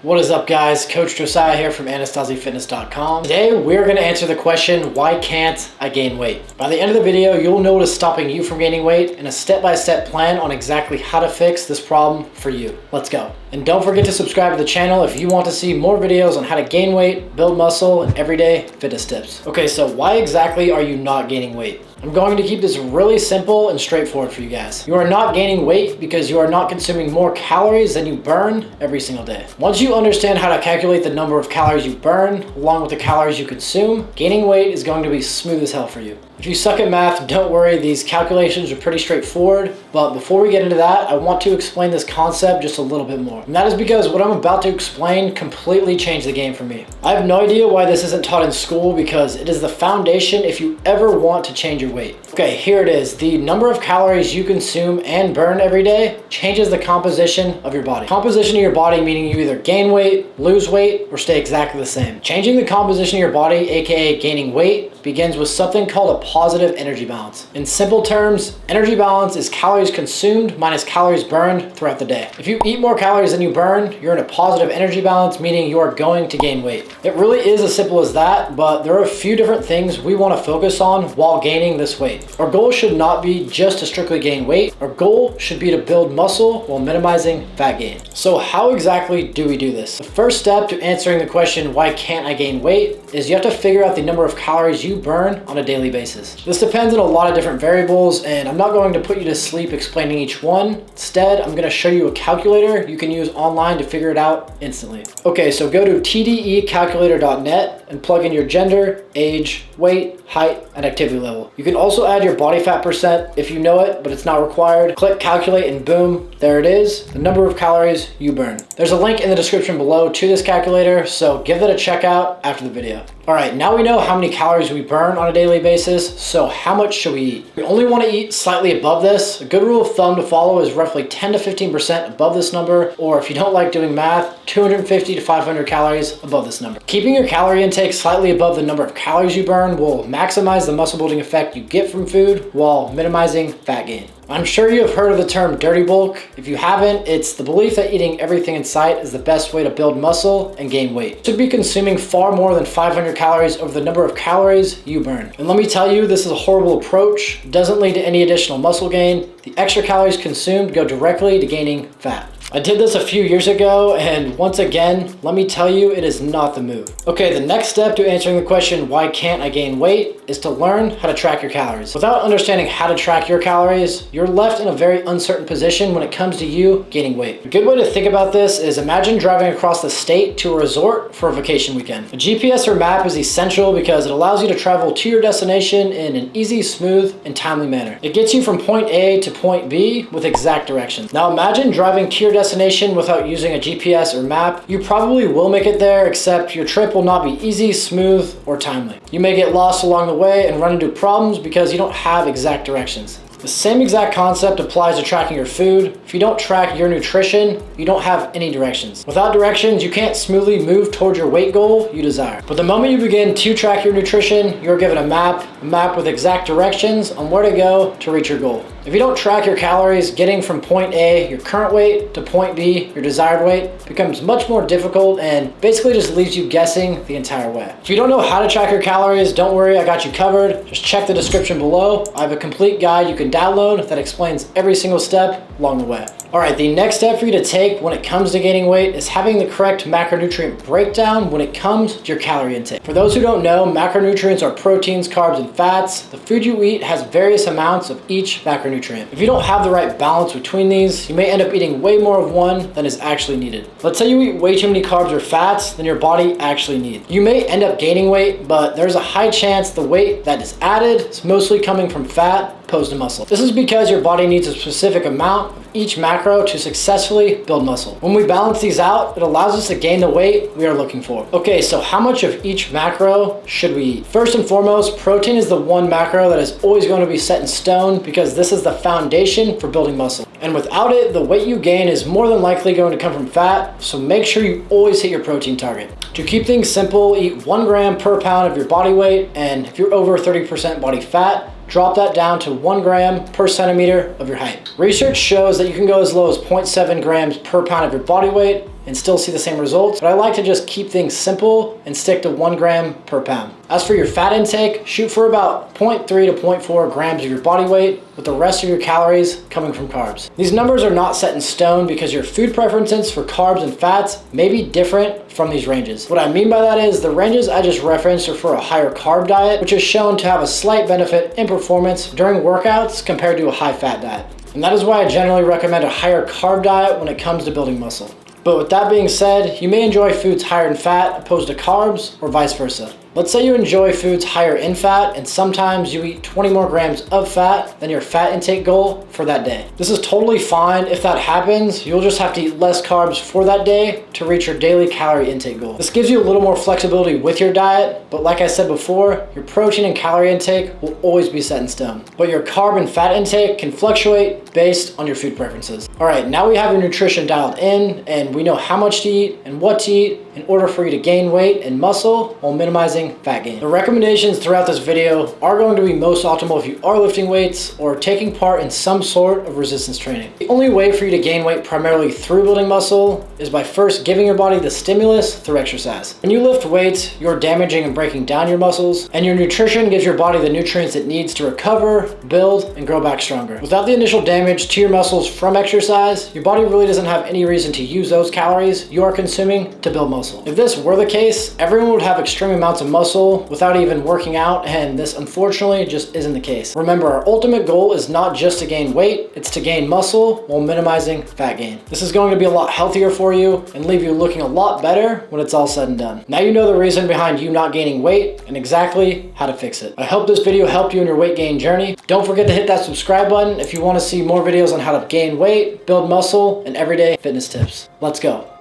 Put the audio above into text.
What is up, guys? Coach Josiah here from AnastasiFitness.com. Today we're going to answer the question, why can't I gain weight? By the end of the video, you'll know what is stopping you from gaining weight and a step-by-step plan on exactly how to fix this problem for you. Let's go. And don't forget to subscribe to the channel if you want to see more videos on how to gain weight, build muscle, and everyday fitness tips. Okay, so why exactly are you not gaining weight? I'm going to keep this really simple and straightforward for you guys. You are not gaining weight because you are not consuming more calories than you burn every single day. Once you understand how to calculate the number of calories you burn along with the calories you consume, gaining weight is going to be smooth as hell for you. If you suck at math, don't worry, these calculations are pretty straightforward, but before we get into that, I want to explain this concept just a little bit more. And that is because what I'm about to explain completely changed the game for me. I have no idea why this isn't taught in school because it is the foundation if you ever want to change your weight. Okay, here it is. The number of calories you consume and burn every day changes the composition of your body. Composition of your body meaning you either gain weight, lose weight, or stay exactly the same. Changing the composition of your body, aka gaining weight, begins with something called a positive energy balance. In simple terms, energy balance is calories consumed minus calories burned throughout the day. If you eat more calories than you burn, you're in a positive energy balance, meaning you are going to gain weight. It really is as simple as that, but there are a few different things we want to focus on while gaining this weight. Our goal should not be just to strictly gain weight. Our goal should be to build muscle while minimizing fat gain. So how exactly do we do this? The first step to answering the question, why can't I gain weight, is you have to figure out the number of calories you burn on a daily basis. This depends on a lot of different variables, and I'm not going to put you to sleep explaining each one. Instead, I'm going to show you a calculator you can use online to figure it out instantly. Okay, so go to tdecalculator.net and plug in your gender, age, weight, height, and activity level. You can also add your body fat percent if you know it, but it's not required. Click calculate and boom, there it is, the number of calories you burn. There's a link in the description below to this calculator, so give that a check out after the video. All right, now we know how many calories we burn on a daily basis, so how much should we eat? We only want to eat slightly above this. A good rule of thumb to follow is roughly 10 to 15% above this number, or if you don't like doing math, 250 to 500 calories above this number. Keeping your calorie intake slightly above the number of calories you burn will maximize the muscle building effect you get from food while minimizing fat gain. I'm sure you have heard of the term dirty bulk. If you haven't, it's the belief that eating everything in sight is the best way to build muscle and gain weight. You should be consuming far more than 500 calories over the number of calories you burn. And let me tell you, this is a horrible approach. It doesn't lead to any additional muscle gain. The extra calories consumed go directly to gaining fat. I did this a few years ago, and once again, let me tell you, it is not the move. Okay, the next step to answering the question, why can't I gain weight, is to learn how to track your calories. Without understanding how to track your calories, you're left in a very uncertain position when it comes to you gaining weight. A good way to think about this is imagine driving across the state to a resort for a vacation weekend. A GPS or map is essential because it allows you to travel to your destination in an easy, smooth, and timely manner. It gets you from point A to point B with exact directions. Now imagine driving to your destination without using a GPS or map. You probably will make it there, except your trip will not be easy, smooth, or timely. You may get lost along the way and run into problems because you don't have exact directions. The same exact concept applies to tracking your food. If you don't track your nutrition, you don't have any directions. Without directions, you can't smoothly move towards your weight goal you desire. But the moment you begin to track your nutrition, you're given a map with exact directions on where to go to reach your goal. If you don't track your calories, getting from point A, your current weight, to point B, your desired weight, becomes much more difficult and basically just leaves you guessing the entire way. If you don't know how to track your calories, don't worry, I got you covered. Just check the description below. I have a complete guide you can download that explains every single step along the way. All right, the next step for you to take when it comes to gaining weight is having the correct macronutrient breakdown when it comes to your calorie intake. For those who don't know, macronutrients are proteins, carbs, and fats. The food you eat has various amounts of each macronutrient. If you don't have the right balance between these, you may end up eating way more of one than is actually needed. Let's say you eat way too many carbs or fats than your body actually needs. You may end up gaining weight, but there's a high chance the weight that is added is mostly coming from fat opposed to muscle. This is because your body needs a specific amount of each macro to successfully build muscle. When we balance these out, it allows us to gain the weight we are looking for. Okay, so how much of each macro should we eat? First and foremost, protein is the one macro that is always going to be set in stone because this is the foundation for building muscle. And without it, the weight you gain is more than likely going to come from fat, so make sure you always hit your protein target. To keep things simple, eat 1 gram per pound of your body weight, and if you're over 30% body fat, drop that down to 1 gram per centimeter of your height. Research shows that you can go as low as 0.7 grams per pound of your body weight and still see the same results, but I like to just keep things simple and stick to 1 gram per pound. As for your fat intake, shoot for about 0.3 to 0.4 grams of your body weight, with the rest of your calories coming from carbs. These numbers are not set in stone because your food preferences for carbs and fats may be different from these ranges. What I mean by that is the ranges I just referenced are for a higher carb diet, which is shown to have a slight benefit in performance during workouts compared to a high fat diet. And that is why I generally recommend a higher carb diet when it comes to building muscle. But with that being said, you may enjoy foods higher in fat opposed to carbs, or vice versa. Let's say you enjoy foods higher in fat and sometimes you eat 20 more grams of fat than your fat intake goal for that day. This is totally fine. If that happens, you'll just have to eat less carbs for that day to reach your daily calorie intake goal. This gives you a little more flexibility with your diet, but like I said before, your protein and calorie intake will always be set in stone. But your carb and fat intake can fluctuate based on your food preferences. All right, now we have your nutrition dialed in and we know how much to eat and what to eat in order for you to gain weight and muscle while minimizing fat gain. The recommendations throughout this video are going to be most optimal if you are lifting weights or taking part in some sort of resistance training. The only way for you to gain weight primarily through building muscle is by first giving your body the stimulus through exercise. When you lift weights, you're damaging and breaking down your muscles, and your nutrition gives your body the nutrients it needs to recover, build, and grow back stronger. Without the initial damage to your muscles from exercise, your body really doesn't have any reason to use those calories you are consuming to build muscle. If this were the case, everyone would have extreme amounts of muscle without even working out, and this unfortunately just isn't the case. Remember, our ultimate goal is not just to gain weight, it's to gain muscle while minimizing fat gain. This is going to be a lot healthier for you and leave you looking a lot better when it's all said and done. Now you know the reason behind you not gaining weight and exactly how to fix it. I hope this video helped you in your weight gain journey. Don't forget to hit that subscribe button if you want to see more videos on how to gain weight, build muscle, and everyday fitness tips. Let's go.